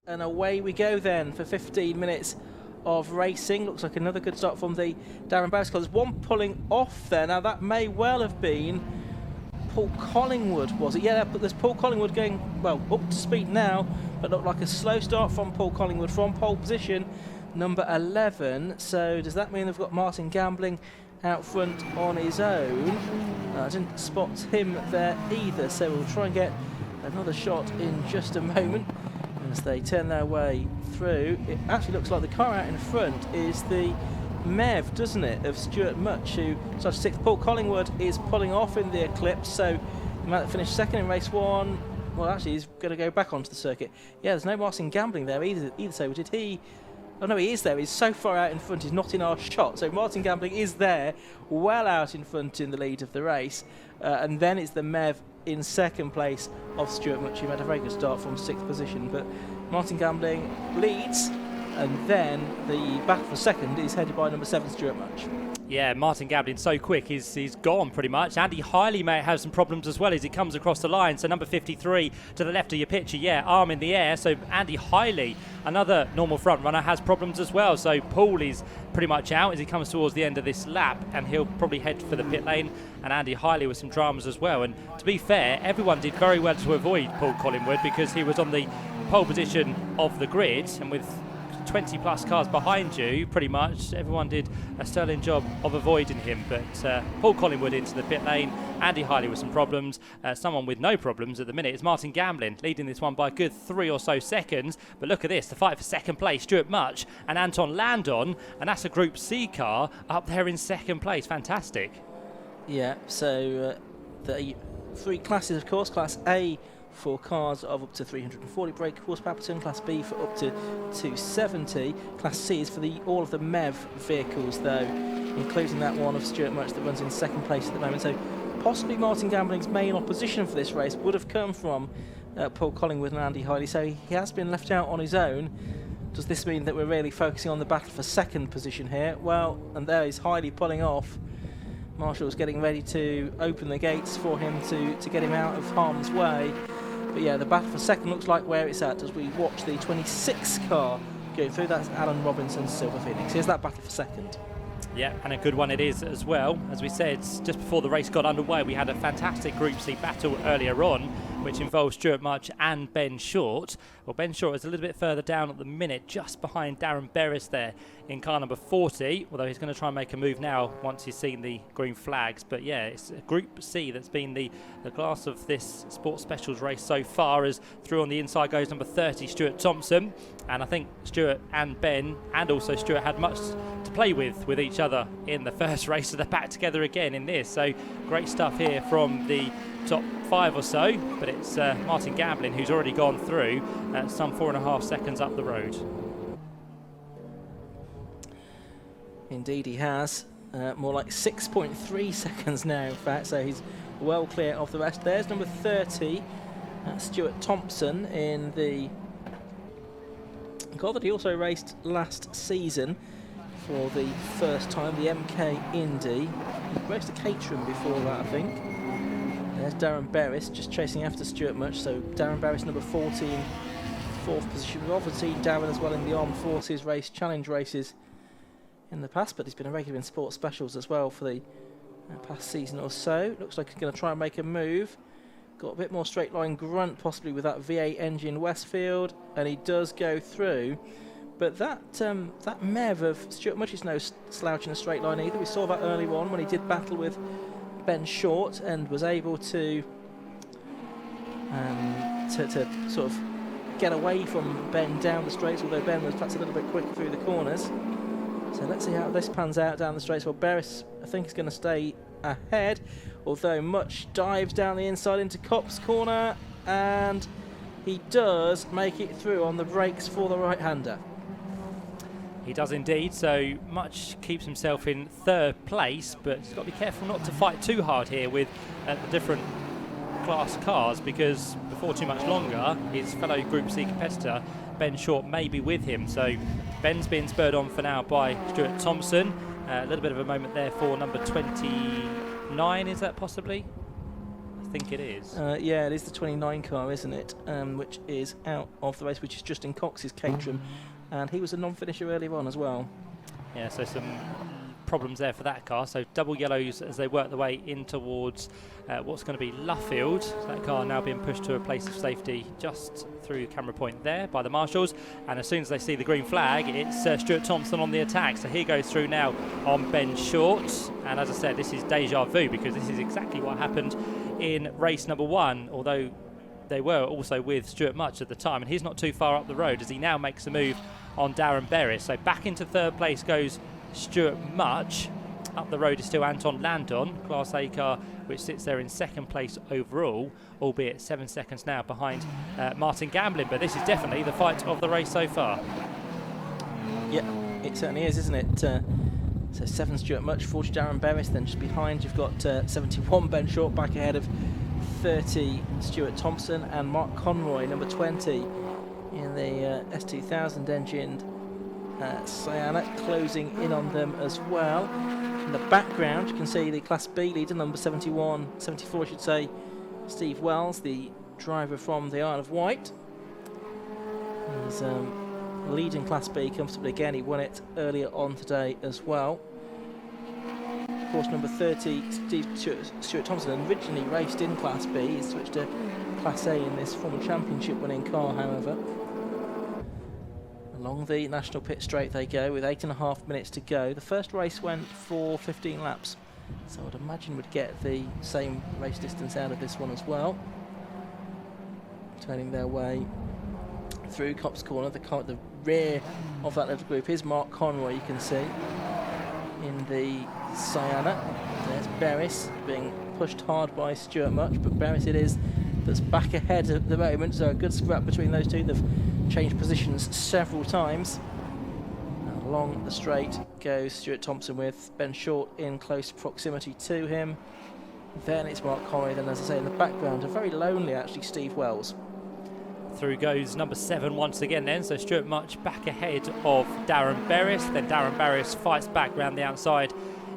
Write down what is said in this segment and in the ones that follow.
And away we go then for 15 minutes of racing. Looks like another good start from the Darren Barris car. There's one pulling off there. Now that may well have been Paul Collingwood, was it? Yeah, but there's Paul Collingwood going, well, up to speed now, but looked like a slow start from Paul Collingwood from pole position, number 11. So does that mean they've got Martin Gambling out front on his own? I didn't spot him there either, so we'll try and get another shot in just a moment as they turn their way through. It actually looks like the car out in front is the Mev, doesn't it, of Stuart Much, who started sixth. Paul Collingwood is pulling off in the Eclipse, so he might finish second in race one. Well, actually, he's going to go back onto the circuit. Yeah, there's no Martin Gambling there either, so did he? Oh no, he is there. He's so far out in front, he's not in our shot. So Martin Gambling is there, well out in front in the lead of the race. And then it's the Mev in second place of Stuart Much, who made a very good start from sixth position. But Martin Gambling leads, and then the battle for second is headed by number 7, Stuart Much. Yeah, Martin Gambling so quick, he's gone pretty much. Andy Hiley may have some problems as well as he comes across the line. So number 53 to the left of your picture, yeah, arm in the air. So Andy Hiley, another normal front runner, has problems as well. So Paul is pretty much out as he comes towards the end of this lap, and he'll probably head for the pit lane. And Andy Hiley with some dramas as well. And to be fair, everyone did very well to avoid Paul Collingwood because he was on the pole position of the grid, and with 20 plus cars behind you, pretty much everyone did a sterling job of avoiding him. But Paul Collingwood into the pit lane, Andy Hiley with some problems. Someone with no problems at the minute is Martin Gambling, leading this one by a good 3 or so seconds. But look at this, the fight for second place, Stuart Much and Anton Landon, and that's a Group C car up there in second place. Fantastic. Yeah, so the 3 classes, of course. Class A for cars of up to 340 brake horsepower per ton, Class B for up to 270. Class C is for all of the MEV vehicles, though, including that one of Stuart Much that runs in second place at the moment. So possibly Martin Gambling's main opposition for this race would have come from Paul Collingwood and Andy Hiley, so he has been left out on his own. Does this mean that we're really focusing on the battle for second position here? Well, and there is Hiley pulling off. Marshall's getting ready to open the gates for him to get him out of harm's way. But yeah, the battle for second looks like where it's at as we watch the 26 car going through. That's Alan Robinson's Silver Phoenix. Here's that battle for second. Yeah, and a good one it is as well. As we said, just before the race got underway, we had a fantastic Group C battle earlier on, which involves Stuart Much and Ben Short. Well, Ben Short is a little bit further down at the minute, just behind Darren Barris there in car number 40, although he's going to try and make a move now once he's seen the green flags. But yeah, it's Group C that's been the glass of this Sports Specials race so far, as through on the inside goes number 30, Stuart Thompson. And I think Stuart and Ben, and also Stuart, had much to play with each other in the first race, so they're back together again in this. So great stuff here from the top 5 or so, but it's Martin Gambling who's already gone through some 4.5 seconds up the road. Indeed he has. More like 6.3 seconds now, in fact, so he's well clear of the rest. There's number 30, Stuart Thompson, in the car that he also raced last season for the first time, the MK Indy. He raced a Caterham before that, I think. There's Darren Barris just chasing after Stuart Much, so Darren Barris number 14, 4th position. We've often seen Darren as well in the Armed Forces race, challenge races in the past, but he's been a regular in Sports Specials as well for the past season or so. Looks like he's going to try and make a move. Got a bit more straight line grunt possibly with that V8 engine Westfield, and he does go through. But that Mev of Stuart Much is no slouch in a straight line either. We saw that early on when he did battle with Ben Short and was able to sort of get away from Ben down the straights, although Ben was perhaps a little bit quicker through the corners. So let's see how this pans out down the straights. Well, Barris, I think, is going to stay ahead, although Much dives down the inside into Cop's corner, and he does make it through on the brakes for the right-hander. He does indeed, so Much keeps himself in 3rd place, but he's got to be careful not to fight too hard here with the different class cars, because before too much longer, his fellow Group C competitor, Ben Short, may be with him. So Ben's being spurred on for now by Stuart Thompson. A little bit of a moment there for number 29, is that possibly? I think it is. Yeah, it is the 29 car, isn't it? Which is out of the race, which is Justin Cox's Caterham, and he was a non-finisher earlier on as well. Yeah, so some problems there for that car. So double yellows as they work their way in towards what's going to be Luffield. So that car now being pushed to a place of safety just through camera point there by the marshals. And as soon as they see the green flag, it's Stuart Thompson on the attack. So he goes through now on Ben Short. And as I said, this is deja vu because this is exactly what happened in race number 1, although they were also with Stuart Much at the time, and he's not too far up the road as he now makes a move on Darren Berris. So back into third place goes Stuart Much. Up the road is still Anton Landon, Class A car, which sits there in second place overall, albeit 7 seconds now behind Martin Gamblin. But this is definitely the fight of the race so far. Yeah, it certainly is, isn't it? So 7 Stuart Much, 40 Darren Berris, then just behind you've got 71 Ben Short, back ahead of 30 Stuart Thompson, and Mark Conroy, number 20, in the S2000 engined Sienna, closing in on them as well. In the background you can see the Class B leader, number 74 I should say, Steve Wells, the driver from the Isle of Wight. He's leading Class B comfortably again. He won it earlier on today as well. Of course, number 30 Stuart Thompson originally raced in Class B. He switched to Class A in this former championship winning car, however. Along the national pit straight they go with 8.5 minutes to go. The first race went for 15 laps, so I'd imagine we'd get the same race distance out of this one as well. Turning their way through Copse Corner, the rear of that little group is Mark Conroy, you can see, in the Sienna. There's Berris being pushed hard by Stuart Much, but Berris it is that's back ahead at the moment, so a good scrap between those two. They've changed positions several times. And along the straight goes Stuart Thompson with Ben Short in close proximity to him. Then it's Mark Conroy, then as I say in the background, a very lonely actually Steve Wells. Through goes number 7 once again then, so Stuart Much back ahead of Darren Berris. Then Darren Berris fights back round the outside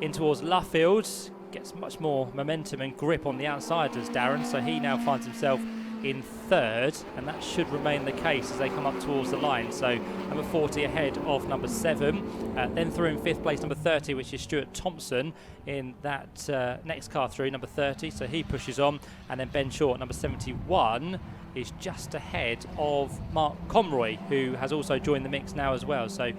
in towards Luffield, gets much more momentum and grip on the outside as Darren, so he now finds himself in third, and that should remain the case as they come up towards the line. So number 40 ahead of number 7, then through in 5th place number 30, which is Stuart Thompson in that next car through, number 30, so he pushes on. And then Ben Short, number 71, is just ahead of Mark Conroy, who has also joined the mix now as well. So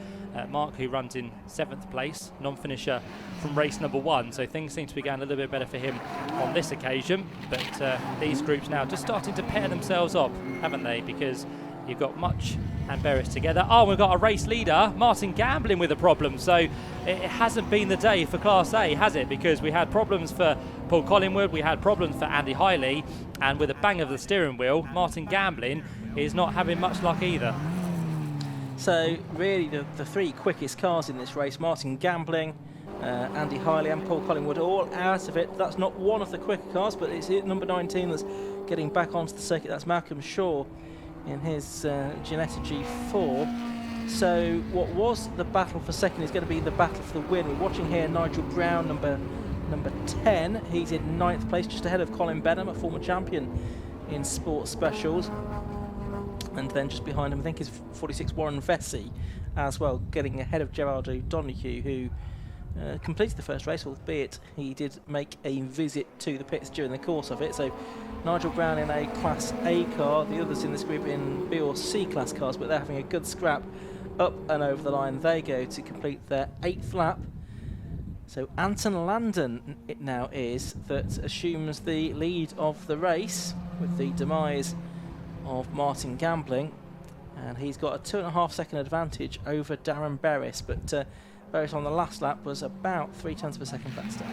Mark, who runs in 7th place, non-finisher from race number 1, so things seem to be going a little bit better for him on this occasion. But these groups now just starting to pair themselves up, haven't they? Because you've got Much and Berris together. Oh, we've got a race leader, Martin Gamblin, with a problem. So it hasn't been the day for Class A, has it? Because we had problems for Paul Collingwood, we had problems for Andy Hiley, and with a bang of the steering wheel, Martin Gamblin is not having much luck either. So really the 3 quickest cars in this race, Martin Gamblin, Andy Hiley and Paul Collingwood, all out of it. That's not one of the quicker cars, but it's number 19 that's getting back onto the circuit. That's Malcolm Shaw in his Ginetta G4. So what was the battle for second is going to be the battle for the win. We're watching here Nigel Brown, number 10. He's in 9th place, just ahead of Colin Benham, a former champion in sports specials. And then just behind him, I think, is 46 Warren Vesey as well, getting ahead of Gerard O'Donoghue, who completed the first race, albeit he did make a visit to the pits during the course of it. So Nigel Brown in a Class A car, the others in this group in B or C class cars, but they're having a good scrap. Up and over the line they go to complete their 8th lap. So Anton Landon it now is that assumes the lead of the race with the demise of Martin Gamblin, and he's got a 2.5 second advantage over Darren Berris, but Berris on the last lap was about 0.3 of a second faster.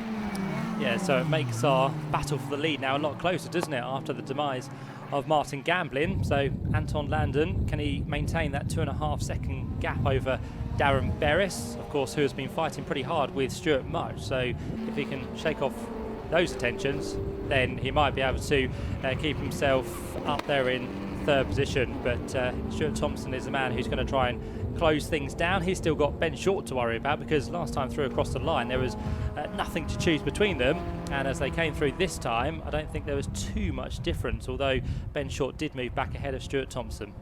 Yeah, so it makes our battle for the lead now a lot closer, doesn't it, after the demise of Martin Gamblin. So Anton Landon, can he maintain that 2.5 second gap over Darren Berris, of course, who has been fighting pretty hard with Stuart Much? So if he can shake off those attentions, then he might be able to keep himself up there in 3rd position. But Stuart Thompson is the man who's going to try and close things down. He's still got Ben Short to worry about, because last time through across the line there was nothing to choose between them, and as they came through this time I don't think there was too much difference, although Ben Short did move back ahead of Stuart Thompson.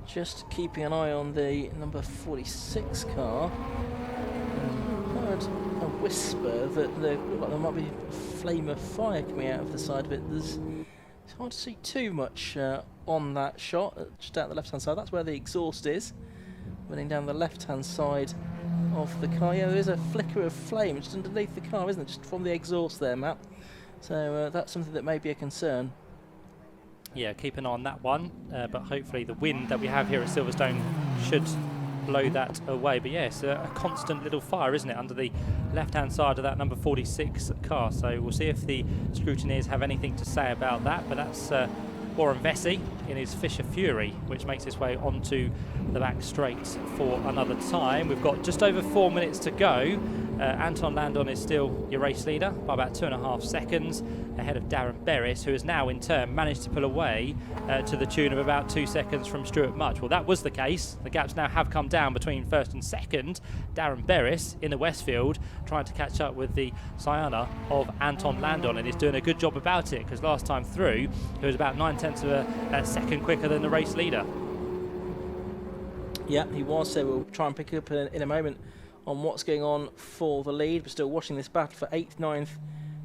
Just keeping an eye on the number 46 car. Heard a whisper that there might be a flame of fire coming out of the side of it. It's hard to see too much on that shot, just out the left-hand side. That's where the exhaust is, running down the left-hand side of the car. Yeah, there is a flicker of flame just underneath the car, isn't it? Just from the exhaust there, Matt. So that's something that may be a concern. Yeah, keep an eye on that one, but hopefully the wind that we have here at Silverstone should blow that away. But yes, a constant little fire, isn't it, under the left-hand side of that number 46 car. So we'll see if the scrutineers have anything to say about that. But that's Warren Vesey in his Fisher Fury, which makes his way onto the back straight for another time. We've got just over 4 minutes to go. Anton Landon is still your race leader by about 2.5 seconds ahead of Darren Berris, who has now in turn managed to pull away to the tune of about 2 seconds from Stuart Much. Well, that was the case. The gaps now have come down between first and second. Darren Berris in the Westfield trying to catch up with the Sienna of Anton Landon, and is doing a good job about it, because last time through he was about 9/10 of a second quicker than the race leader. Yeah, he was, so we'll try and pick up in a moment on what's going on for the lead. We're still watching this battle for 8th, 9th,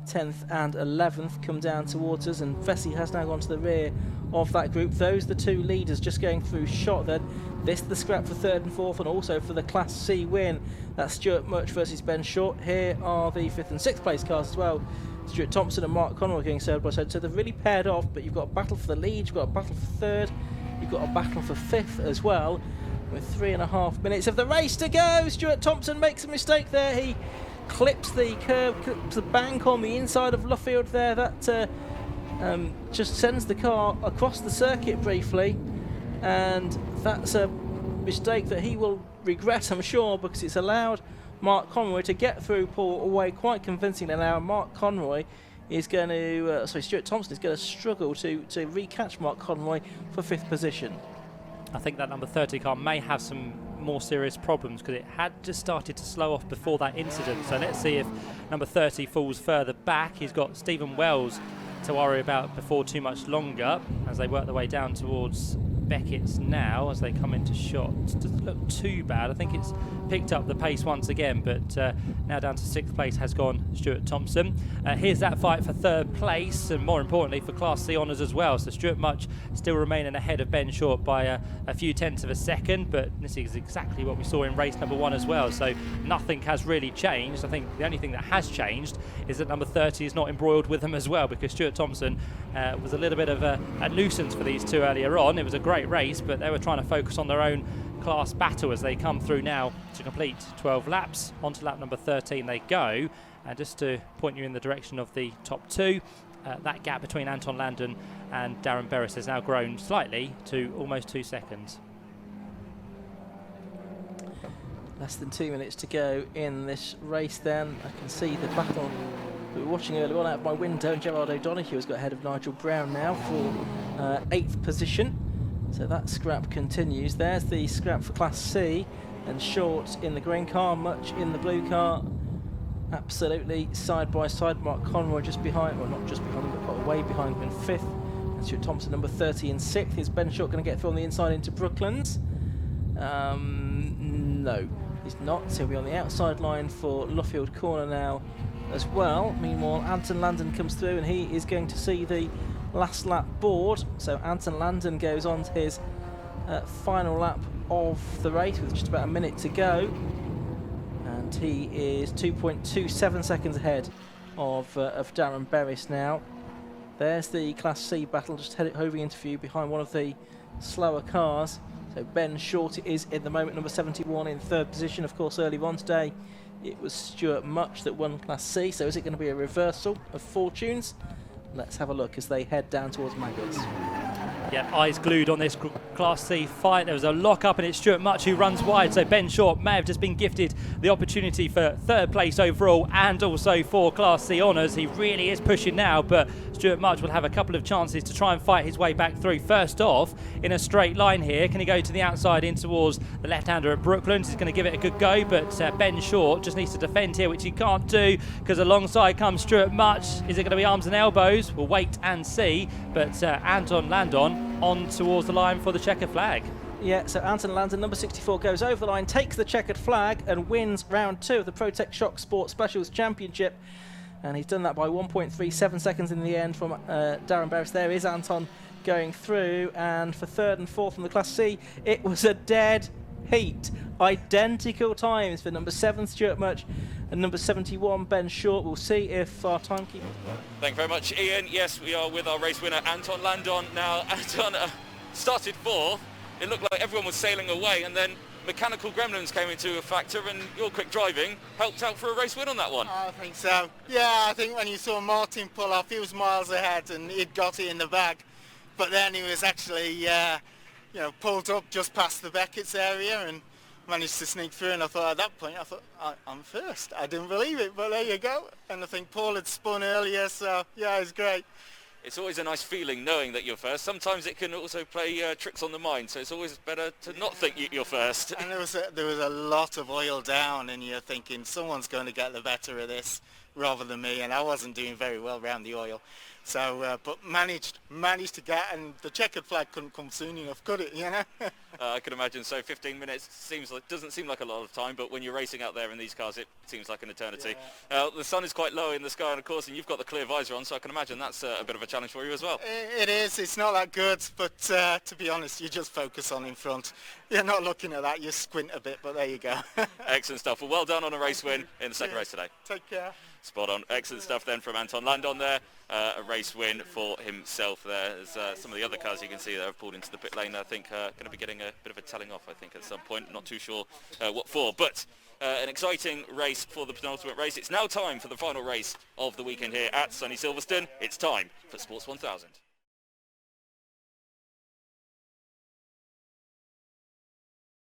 10th and 11th come down towards us, and Vesey has now gone to the rear of that group. Those are the two leaders just going through shot then. This the scrap for 3rd and 4th, and also for the Class C win. That's Stuart Much versus Ben Short. Here are the 5th and 6th place cars as well. Stuart Thompson and Mark Conroy going side by side, so they're really paired off, but you've got a battle for the lead, you've got a battle for 3rd, you've got a battle for 5th as well, with 3.5 minutes of the race to go. Stuart Thompson makes a mistake there. He clips the curb, clips the bank on the inside of Luffield there. That just sends the car across the circuit briefly, and that's a mistake that he will regret, I'm sure, because it's allowed Mark Conroy to get through Paul away quite convincingly. Now Mark Conroy is going to, Stuart Thompson is going to struggle to recatch Mark Conroy for 5th position. I think that number 30 car may have some more serious problems, because it had just started to slow off before that incident. So let's see if number 30 falls further back. He's got Stephen Wells to worry about before too much longer, as they work their way down towards Beckett's now as they come into shot. It doesn't look too bad. I think it's picked up the pace once again, but now down to 6th place has gone Stuart Thompson. Here's that fight for 3rd place, and more importantly for Class C honours as well. So Stuart Much still remaining ahead of Ben Short by a few tenths of a second, but this is exactly what we saw in race number 1 as well. So nothing has really changed. I think the only thing that has changed is that number 30 is not embroiled with them as well, because Stuart Thompson was a little bit of a nuisance for these two earlier on. It was a great race, but they were trying to focus on their own class battle as they come through now to complete 12 laps. Onto lap number 13 they go, and just to point you in the direction of the top two, that gap between Anton Landon and Darren Berris has now grown slightly to almost 2 seconds. Less than 2 minutes to go in this race then. I can see the battle we were watching earlier on out of my window. Gerard O'Donoghue has got ahead of Nigel Brown now for 8th position. So that scrap continues. There's the scrap for Class C, and Short in the green car, Much in the blue car. Absolutely side by side. Mark Conroy just behind, well not just behind him, but quite way behind him in 5th. And Stuart Thompson number 30 in 6th. Is Ben Short going to get through on the inside into Brooklands? No, he's not. So he'll be on the outside line for Luffield Corner now as well. Meanwhile, Anton Landon comes through, and he is going to see the last lap board. So Anton Landon goes on to his final lap of the race with just about a minute to go, and he is 2.27 seconds ahead of Darren Berris now. There's the Class C battle, just hovering into view behind one of the slower cars. So Ben Short is in the moment number 71 in 3rd position. Of course, earlier on today it was Stuart Much that won Class C, so is it going to be a reversal of fortunes? Let's have a look as they head down towards Maggots. Yeah, eyes glued on this Class C fight. There was a lock up and it's Stuart Much who runs wide, so Ben Short may have just been gifted the opportunity for third place overall and also for Class C honours. He really is pushing now, but Stuart Much will have a couple of chances to try and fight his way back through. First off, in a straight line here, can he go to the outside in towards the left-hander at Brooklands? He's going to give it a good go, but Ben Short just needs to defend here, which he can't do because alongside comes Stuart Much. Is it going to be arms and elbows? We'll wait and see, but Anton Landon on towards the line for the checkered flag. Yeah, so Anton Landon, number 64, goes over the line, takes the checkered flag and wins round 2 of the Protech Shock Sport Specials Championship. And he's done that by 1.37 seconds in the end from Darren Barris. There is Anton going through, and for third and fourth in the Class C, it was a dead heat. Identical times for number 7 Stuart Much and number 71 Ben Short. We'll see if our timekeeper... Thank you very much, Ian. Yes, we are with our race winner Anton Landon. Now, Anton started 4th. It looked like everyone was sailing away, and then mechanical gremlins came into a factor, and your quick driving helped out for a race win on that one. I think so. Yeah, I think when you saw Martin pull off, he was miles ahead and he'd got it in the bag. But then he was actually, pulled up just past the Beckett's area and managed to sneak through. And I thought at that point, I'm first. I didn't believe it, but there you go. And I think Paul had spun earlier, so yeah, it was great. It's always a nice feeling knowing that you're first. Sometimes it can also play tricks on the mind, so it's always better to not think you're first. And there was a lot of oil down, and you're thinking someone's going to get the better of this rather than me, and I wasn't doing very well around the oil. So, but managed to get, and the checkered flag couldn't come soon enough, could it? You know. I can imagine. So 15 minutes doesn't seem like a lot of time, but when you're racing out there in these cars, it seems like an eternity. Yeah. The sun is quite low in the sky, and of course, and you've got the clear visor on, so I can imagine that's a bit of a challenge for you as well. It is. It's not that good, but to be honest, you just focus on in front. You're not looking at that. You squint a bit, but there you go. Excellent stuff. Well done on a race win in the second race today. Take care. Spot on. Excellent stuff then from Anton Landon there. A race win for himself there. As some of the other cars you can see that have pulled into the pit lane, I think going to be getting a bit of a telling off, I think, at some point. Not too sure what for, but an exciting race for the penultimate race. It's now time for the final race of the weekend here at sunny Silverstone. It's time for Sports 1000.